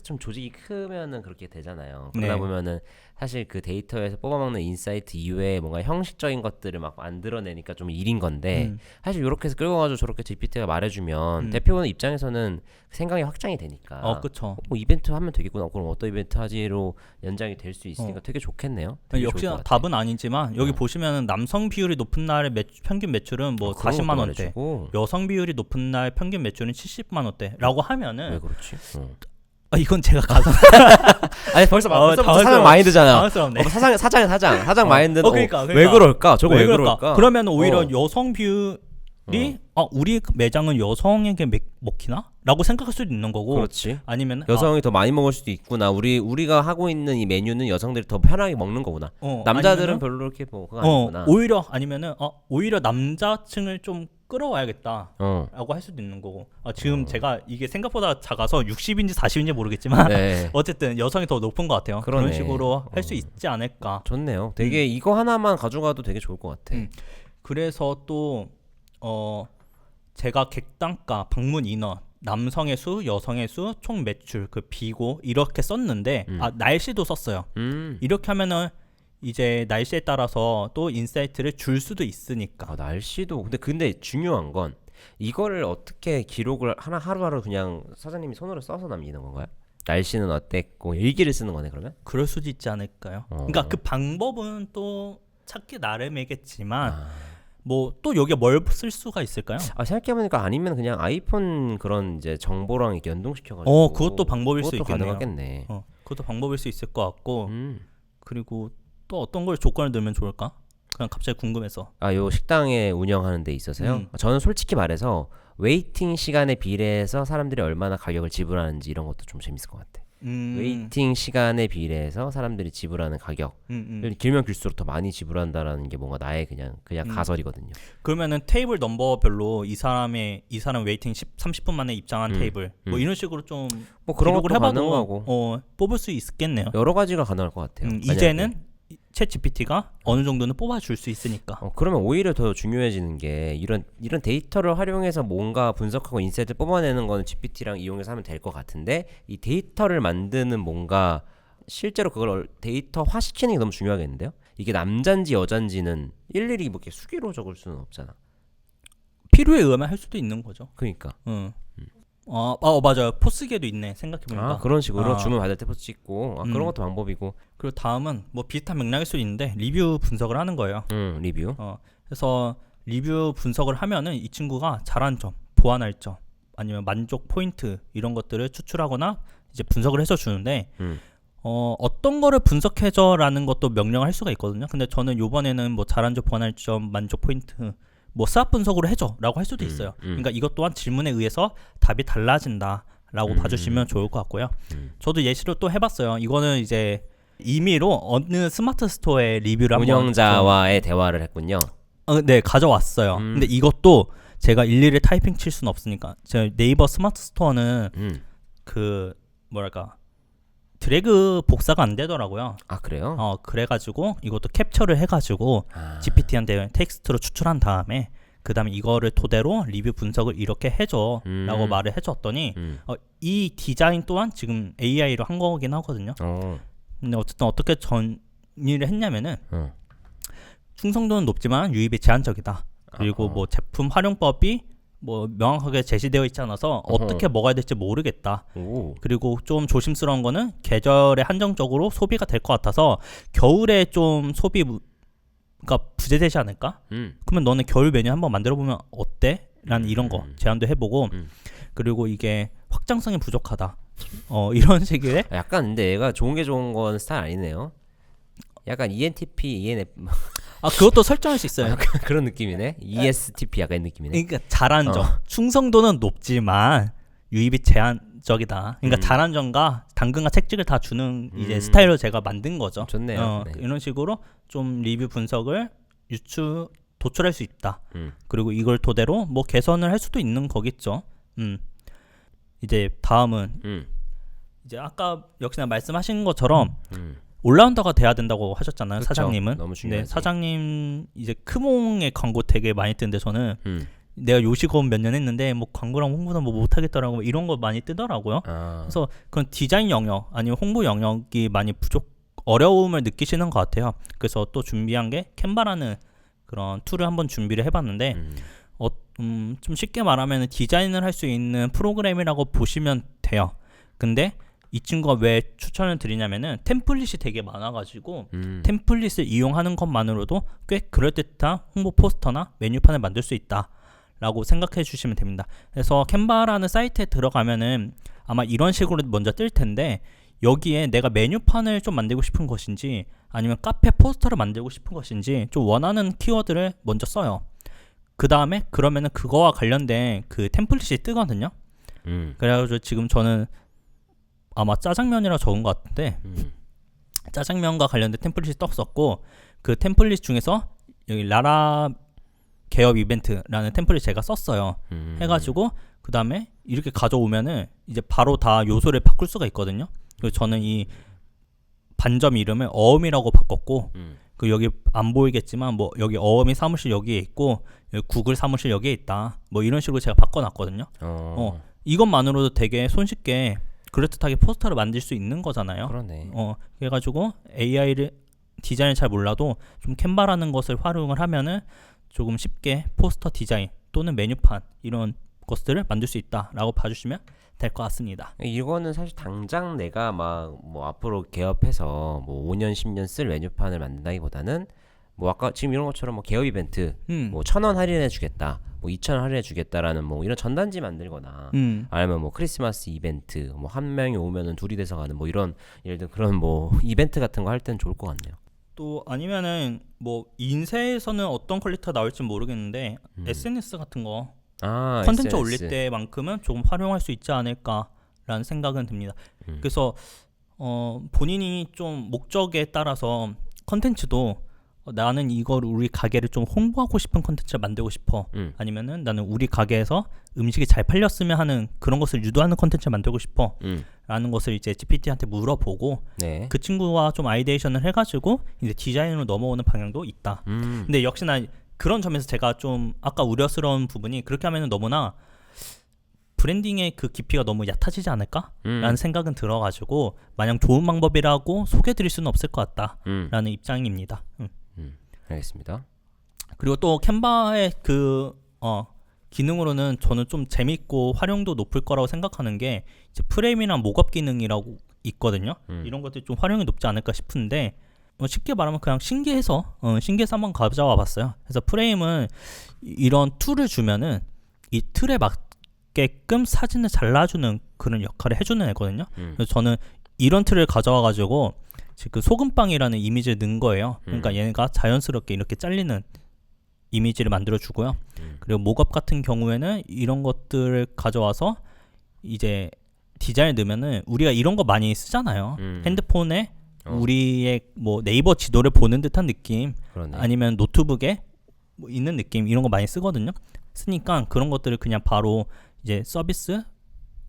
좀 조직이 크면은 그렇게 되잖아요. 그러다 보면은 사실 그 데이터에서 뽑아먹는 인사이트 이외에 뭔가 형식적인 것들을 막 만들어내니까 좀 일인 건데 사실 이렇게 해서 끌고 가지고 저렇게 GPT가 말해주면 대표 입장에서는 생각이 확장이 되니까 그쵸. 뭐 이벤트 하면 되겠구나. 그럼 어떤 이벤트 하지로 연장이 될 수 있으니까 되게 좋겠네요. 되게 역시 답은 아니지만 여기 보시면은 남성 비율이 높은 날의 평균 매출은 뭐 40만 원대, 여성 비율이 높은 날 평균 매출은 70만 원대라고 하면은 왜 그렇지? 이건 제가 가상 아니 벌써부터 사장 마인드잖아. 당황스럽네. 사장 마인드는 그러니까. 왜 그럴까? 저거 왜 그럴까? 그러면 오히려 여성 비율이 우리 매장은 여성에게 먹히나? 라고 생각할 수도 있는 거고. 그렇지. 아니면 여성이 더 많이 먹을 수도 있구나. 우리가 하고 있는 이 메뉴는 여성들이 더 편하게 먹는 거구나. 남자들은 별로 그렇게 뭐 그거 아니구나. 오히려 아니면은 오히려 남자층을 좀 끌어와야겠다 라고 할 수도 있는 거고. 지금 제가 이게 생각보다 작아서 60인지 40인지 모르겠지만 어쨌든 여성이 더 높은 것 같아요. 그런 식으로 할 수 있지 않을까. 좋네요. 되게 이거 하나만 가져가도 되게 좋을 것 같아. 그래서 또 제가 객단가, 방문 인원, 남성의 수, 여성의 수, 총 매출, 그 비고 이렇게 썼는데 날씨도 썼어요. 이렇게 하면은 이제 날씨에 따라서 또 인사이트를 줄 수도 있으니까. 날씨도 근데 중요한 건 이거를 어떻게 기록을 하루하루 그냥 사장님이 손으로 써서 남기는 건가요? 날씨는 어땠고 일기를 쓰는 거네 그러면? 그럴 수도 있지 않을까요? 그러니까 그 방법은 또 찾기 나름이겠지만 뭐 또 여기에 뭘 쓸 수가 있을까요? 생각해보니까 아니면 그냥 아이폰 그런 이제 정보랑 이렇게 연동시켜가지고 그것도 방법일 수 있겠네요. 가능하겠네. 그것도 방법일 수 있을 것 같고 그리고 또 어떤 걸 조건을 넣으면 좋을까? 그냥 갑자기 궁금해서. 요 식당에 운영하는 데 있어서요. 저는 솔직히 말해서 웨이팅 시간에 비례해서 사람들이 얼마나 가격을 지불하는지 이런 것도 좀 재밌을 것 같아. 웨이팅 시간에 비례해서 사람들이 지불하는 가격 길면 길수록 더 많이 지불한다라는 게 뭔가 나의 그냥 가설이거든요. 그러면은 테이블 넘버별로 이 사람 웨이팅 30분 만에 입장한 테이블 뭐 이런 식으로 좀 뭐 그런 기록을 것도 해봐도 가능하고 뽑을 수 있겠네요. 여러 가지가 가능할 것 같아요. 이제는 챗 GPT가 어느 정도는 뽑아줄 수 있으니까. 그러면 오히려 더 중요해지는 게 이런 데이터를 활용해서 뭔가 분석하고 인사이트를 뽑아내는 거는 GPT랑 이용해서 하면 될 것 같은데 이 데이터를 만드는 뭔가 실제로 그걸 데이터화 시키는 게 너무 중요하겠는데요? 이게 남잔지 여잔지는 일일이 뭐 이렇게 수기로 적을 수는 없잖아. 필요에 의하면 할 수도 있는 거죠. 그러니까. 맞아요. 포스계도 있네. 생각해보니까. 그런 식으로 주문 받을 때 포스 찍고 그런 것도 방법이고. 그리고 다음은 뭐 비슷한 맥락일 수도 있는데 리뷰 분석을 하는 거예요. 리뷰. 그래서 리뷰 분석을 하면은 이 친구가 잘한 점, 보완할 점, 아니면 만족 포인트 이런 것들을 추출하거나 이제 분석을 해서 주는데 어떤 거를 분석해줘라는 것도 명령을 할 수가 있거든요. 근데 저는 요번에는 뭐 잘한 점, 권할 점, 만족 포인트 뭐 수학 분석으로 해줘라고 할 수도 있어요. 그러니까 이것 또한 질문에 의해서 답이 달라진다라고 봐주시면 좋을 것 같고요. 저도 예시로 또 해봤어요. 이거는 이제 임의로 어느 스마트 스토어의 리뷰를 한번 운영자와의 대화를 했군요. 네, 가져왔어요. 근데 이것도 제가 일일이 타이핑 칠 수는 없으니까 제 네이버 스마트 스토어는 그 뭐랄까 드래그 복사가 안 되더라고요. 아 그래요? 그래가지고 이것도 캡처를 해가지고 GPT한테 텍스트로 추출한 다음에 그 다음에 이거를 토대로 리뷰 분석을 이렇게 해줘라고 말을 해줬더니 이 디자인 또한 지금 AI로 한 거긴 하거든요. 근데 어쨌든 어떻게 정리를 했냐면은 충성도는 높지만 유입이 제한적이다. 그리고 뭐 제품 활용법이 뭐 명확하게 제시되어 있지 않아서 어떻게 먹어야 될지 모르겠다. 그리고 좀 조심스러운 거는 계절에 한정적으로 소비가 될 것 같아서 겨울에 좀 소비가 부재되지 않을까? 그러면 너는 겨울 메뉴 한번 만들어 보면 어때? 라는 이런 거 제안도 해보고 그리고 이게 확장성이 부족하다. 이런 식의 약간 근데 얘가 좋은 게 좋은 건 스타일 아니네요. 약간 ENTP, ENF 그것도 설정할 수 있어요. 그런 느낌이네. ESTP 약간 이 느낌이네. 그러니까 잘한 점, 충성도는 높지만 유입이 제한적이다. 그러니까 잘한 점과 당근과 채찍을 다 주는 이제 스타일로 제가 만든 거죠. 좋네요. 네. 이런 식으로 좀 리뷰 분석을 도출할 수 있다. 그리고 이걸 토대로 뭐 개선을 할 수도 있는 거겠죠. 이제 다음은 이제 아까 역시나 말씀하신 것처럼 올라운더가 돼야 된다고 하셨잖아요. 그쵸? 사장님은. 너무 중요하지. 네, 사장님 이제 크몽의 광고 되게 많이 뜨는데 저는 내가 요식업 몇 년 했는데 뭐 광고랑 홍보는 뭐 못하겠더라고 뭐 이런 거 많이 뜨더라고요. 그래서 그런 디자인 영역 아니면 홍보 영역이 많이 어려움을 느끼시는 것 같아요. 그래서 또 준비한 게 캔바라는 그런 툴을 한번 준비를 해봤는데 좀 쉽게 말하면 디자인을 할 수 있는 프로그램이라고 보시면 돼요. 근데 이 친구가 왜 추천을 드리냐면은 템플릿이 되게 많아가지고 템플릿을 이용하는 것만으로도 꽤 그럴듯한 홍보 포스터나 메뉴판을 만들 수 있다라고 생각해 주시면 됩니다. 그래서 캔바라는 사이트에 들어가면은 아마 이런 식으로 먼저 뜰 텐데 여기에 내가 메뉴판을 좀 만들고 싶은 것인지 아니면 카페 포스터를 만들고 싶은 것인지 좀 원하는 키워드를 먼저 써요. 그 다음에 그러면은 그거와 관련된 그 템플릿이 뜨거든요. 그래가지고 지금 저는 아마 짜장면이라 적은 것 같은데 짜장면과 관련된 템플릿이 떴었고 그 템플릿 중에서 여기 라라 개업 이벤트라는 템플릿 제가 썼어요. 해가지고 그 다음에 이렇게 가져오면은 이제 바로 다 요소를 바꿀 수가 있거든요. 그래서 저는 이 반점 이름을 어음이라고 바꿨고 그 여기 안 보이겠지만 뭐 여기 어음이 사무실 여기에 있고 여기 구글 사무실 여기에 있다. 뭐 이런 식으로 제가 바꿔놨거든요. 이것만으로도 되게 손쉽게 그럴듯하게 포스터를 만들 수 있는 거잖아요. 그러네. 그래가지고 AI를 디자인을 잘 몰라도 좀 캔바라는 것을 활용을 하면은 조금 쉽게 포스터 디자인 또는 메뉴판 이런 것들을 만들 수 있다라고 봐주시면 될 것 같습니다. 이거는 사실 당장 내가 막 뭐 앞으로 개업해서 뭐 5년 10년 쓸 메뉴판을 만든다기보다는 뭐 아까 지금 이런 것처럼 뭐 개업 이벤트 뭐 1,000원 할인해 주겠다 뭐 2,000원 할인해 주겠다라는 뭐 이런 전단지 만들거나 아니면 뭐 크리스마스 이벤트 뭐 한 명이 오면은 둘이 돼서 가는 뭐 이런 예를 들어 그런 뭐 이벤트 같은 거 할 때는 좋을 것 같네요. 또 아니면은 뭐 인쇄에서는 어떤 퀄리티가 나올지 모르겠는데 SNS 같은 거 컨텐츠 올릴 때만큼은 조금 활용할 수 있지 않을까라는 생각은 듭니다. 그래서 본인이 좀 목적에 따라서 컨텐츠도 나는 이걸 우리 가게를 좀 홍보하고 싶은 컨텐츠를 만들고 싶어. 아니면은 나는 우리 가게에서 음식이 잘 팔렸으면 하는 그런 것을 유도하는 컨텐츠를 만들고 싶어. 라는 것을 이제 GPT한테 물어보고 네. 그 친구와 좀 아이데이션을 해가지고 이제 디자인으로 넘어오는 방향도 있다. 근데 역시나 그런 점에서 제가 좀 아까 우려스러운 부분이 그렇게 하면은 너무나 브랜딩의 그 깊이가 너무 얕아지지 않을까? 라는 생각은 들어가지고 마냥 좋은 방법이라고 소개해드릴 수는 없을 것 같다. 라는 입장입니다. 알겠습니다. 그리고 또 캔바의 그 기능으로는 저는 좀 재밌고 활용도 높을 거라고 생각하는 게 이제 프레임이랑 목업 기능이라고 있거든요. 이런 것들이 좀 활용이 높지 않을까 싶은데 쉽게 말하면 그냥 신기해서 한번 가져와 봤어요. 그래서 프레임은 이런 툴을 주면은 이 틀에 맞게끔 사진을 잘라주는 그런 역할을 해주는 애거든요. 그래서 저는 이런 틀을 가져와 가지고 그 소금빵이라는 이미지를 넣은 거예요. 그러니까 얘가 자연스럽게 이렇게 잘리는 이미지를 만들어 주고요. 그리고 목업 같은 경우에는 이런 것들을 가져와서 이제 디자인을 넣으면은 우리가 이런 거 많이 쓰잖아요. 핸드폰에 우리의 뭐 네이버 지도를 보는 듯한 느낌, 그러네. 아니면 노트북에 뭐 있는 느낌, 이런 거 많이 쓰거든요. 쓰니까 그런 것들을 그냥 바로 이제 서비스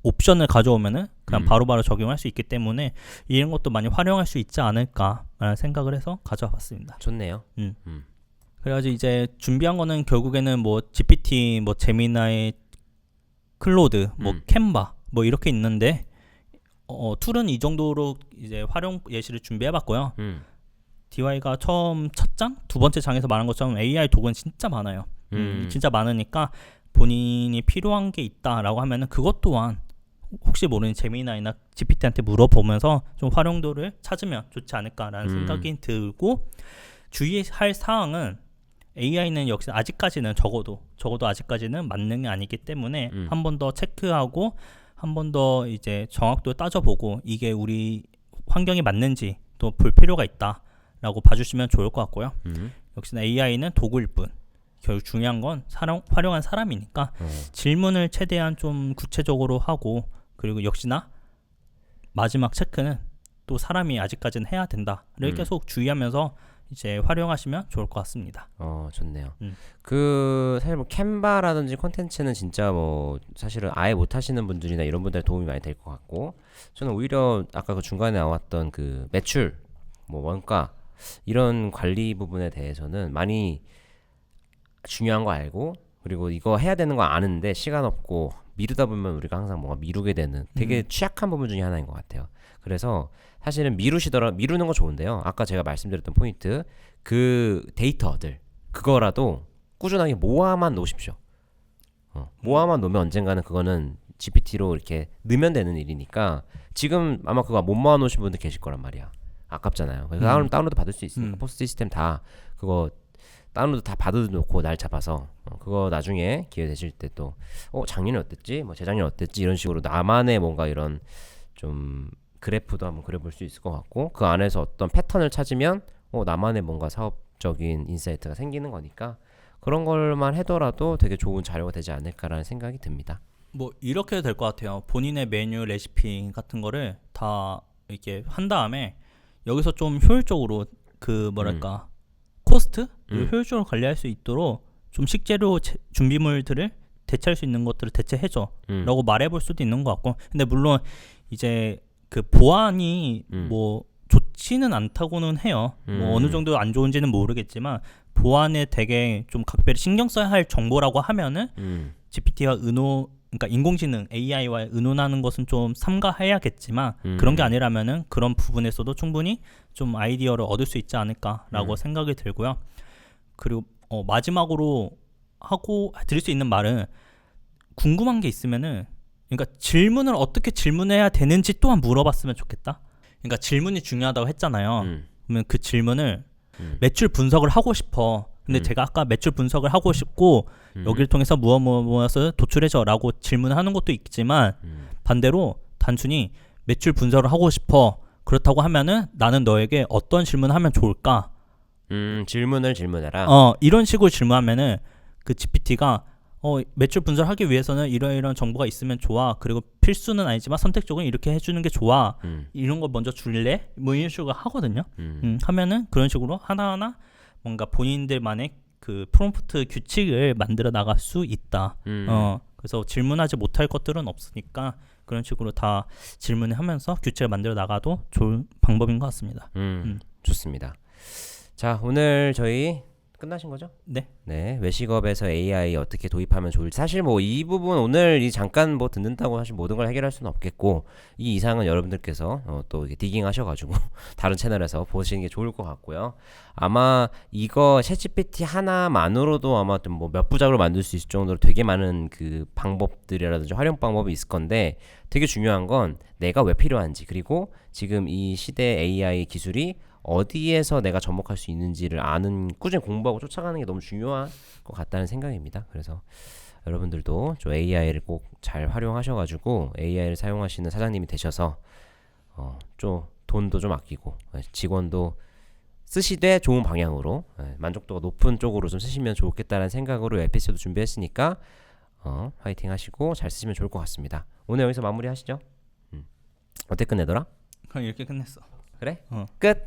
옵션을 가져오면은 그냥 바로바로 적용할 수 있기 때문에 이런 것도 많이 활용할 수 있지 않을까라는 생각을 해서 가져와 봤습니다. 좋네요. 그래가지고 이제 준비한 거는 결국에는 뭐 GPT, 뭐 제미나이, 클로드, 뭐 캔바 뭐 이렇게 있는데 툴은 이 정도로 이제 활용 예시를 준비해봤고요. DY가 처음 첫 장, 두 번째 장에서 말한 것처럼 AI 도구는 진짜 많아요. 진짜 많으니까 본인이 필요한 게 있다라고 하면은 그것 또한 혹시 모르는 제미나이나 GPT한테 물어보면서 좀 활용도를 찾으면 좋지 않을까라는 생각이 들고, 주의할 사항은 AI는 역시 아직까지는 적어도 아직까지는 만능이 아니기 때문에 한 번 더 체크하고 한 번 더 이제 정확도를 따져보고 이게 우리 환경에 맞는지 또 볼 필요가 있다라고 봐주시면 좋을 것 같고요. 역시나 AI는 도구일 뿐 결국 중요한 건 활용한 사람이니까 질문을 최대한 좀 구체적으로 하고, 그리고 역시나 마지막 체크는 또 사람이 아직까지는 해야 된다를 계속 주의하면서 이제 활용하시면 좋을 것 같습니다. 좋네요. 그 사실 뭐 캔바라든지 콘텐츠는 진짜 뭐 사실은 아예 못 하시는 분들이나 이런 분들 도움이 많이 될 것 같고, 저는 오히려 아까 그 중간에 나왔던 그 매출, 뭐 원가 이런 관리 부분에 대해서는 많이 중요한 거 알고, 그리고 이거 해야 되는 거 아는데 시간 없고 미루다 보면 우리가 항상 뭔가 미루게 되는 되게 취약한 부분 중에 하나인 것 같아요. 그래서 사실은 미루는 거 좋은데요. 아까 제가 말씀드렸던 포인트, 그 데이터들 그거라도 꾸준하게 모아만 놓으십시오. 모아만 놓으면 언젠가는 그거는 GPT로 이렇게 넣으면 되는 일이니까, 지금 아마 그거 못 모아 놓으신 분들 계실 거란 말이야. 아깝잖아요. 그래서 다운로드 받을 수 있으니까 포스트 시스템 다 그거 다운로드 다 받아놓고 날 잡아서 그거 나중에 기회 되실 때 또 작년에 어땠지, 뭐 재작년에 어땠지, 이런 식으로 나만의 뭔가 이런 좀 그래프도 한번 그려볼 수 있을 것 같고, 그 안에서 어떤 패턴을 찾으면 나만의 뭔가 사업적인 인사이트가 생기는 거니까 그런 걸만 해더라도 되게 좋은 자료가 되지 않을까라는 생각이 듭니다. 뭐 이렇게 될 것 같아요. 본인의 메뉴 레시피 같은 거를 다 이렇게 한 다음에 여기서 좀 효율적으로 그 뭐랄까 코스트 효율적으로 관리할 수 있도록 좀 식재료 준비물들을 대체할 수 있는 것들을 대체해줘 라고 말해볼 수도 있는 것 같고, 근데 물론 이제 그 보안이 뭐 좋지는 않다고는 해요. 뭐 어느 정도 안 좋은지는 모르겠지만 보안에 되게 좀 각별히 신경 써야 할 정보라고 하면은 GPT와 그러니까 인공지능 AI와 의논하는 것은 좀 삼가해야겠지만 그런 게 아니라면은 그런 부분에서도 충분히 좀 아이디어를 얻을 수 있지 않을까라고 생각이 들고요. 그리고 마지막으로 하고 드릴 수 있는 말은, 궁금한 게 있으면은, 그러니까 질문을 어떻게 질문해야 되는지 또한 물어봤으면 좋겠다. 그러니까 질문이 중요하다고 했잖아요. 그러면 그 질문을 매출 분석을 하고 싶어. 근데 제가 아까 매출 분석을 하고 싶고 여기를 통해서 무엇을 도출해줘라고 질문하는 것도 있지만, 반대로 단순히 매출 분석을 하고 싶어. 그렇다고 하면은 나는 너에게 어떤 질문을 하면 좋을까? 질문을 질문해라. 이런 식으로 질문하면은 그 GPT가 매출 분석을 하기 위해서는 이런 정보가 있으면 좋아. 그리고 필수는 아니지만 선택적으로 이렇게 해주는 게 좋아. 이런 거 먼저 줄래? 뭐 이런 식으로 하거든요. 하면은 그런 식으로 하나하나 뭔가 본인들만의 그 프롬프트 규칙을 만들어 나갈 수 있다. 그래서 질문하지 못할 것들은 없으니까 그런 식으로 다 질문을 하면서 규칙을 만들어 나가도 좋은 방법인 것 같습니다. 좋습니다. 자, 오늘 저희 끝나신 거죠? 네. 네, 외식업에서 AI 어떻게 도입하면 좋을지, 사실 뭐 이 부분 오늘 잠깐 뭐 듣는다고 사실 모든 걸 해결할 수는 없겠고, 이 이상은 여러분들께서 또 이게 디깅 하셔가지고 다른 채널에서 보시는 게 좋을 것 같고요. 아마 이거 챗GPT 하나만으로도 아마 좀 뭐 몇 부작으로 만들 수 있을 정도로 되게 많은 그 방법들이라든지 활용 방법이 있을 건데, 되게 중요한 건 내가 왜 필요한지, 그리고 지금 이 시대 AI 기술이 어디에서 내가 접목할 수 있는지를 아는, 꾸준히 공부하고 쫓아가는 게 너무 중요한 것 같다는 생각입니다. 그래서 여러분들도 좀 AI를 꼭 잘 활용하셔가지고 AI를 사용하시는 사장님이 되셔서 좀 돈도 좀 아끼고 직원도 쓰시되 좋은 방향으로 만족도가 높은 쪽으로 좀 쓰시면 좋겠다는 생각으로 에피소드 준비했으니까 화이팅 하시고 잘 쓰시면 좋을 것 같습니다. 오늘 여기서 마무리 하시죠. 어떻게 끝내더라? 그냥 이렇게 끝냈어. 그래? 끝.